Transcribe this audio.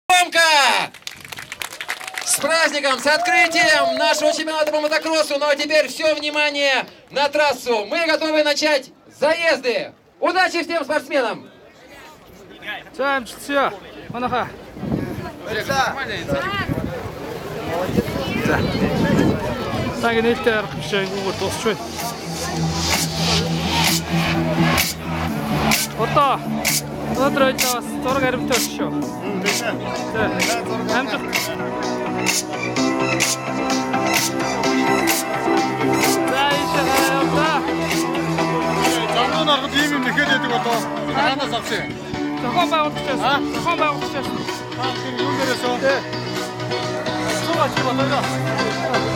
Громко! С праздником, с открытием нашего чемпионата по мотокроссу. Ну а теперь все внимание на трассу. Мы готовы начать заезды. Удачи всем спортсменам! 자, все, 하나가. 자, 땅에 낼때 аркашай угол тосчой. Ото. Өдрөө тас 6 харимтай шүү. За. Амжилт. За, ишээ. Замун аргад ийм юм нэхэд яадаг болоо. Хаанаас авсан? Зохион байгуулагчаас. Зохион байгуулагчаас. Юу дээрээс үү? Суугач болоо.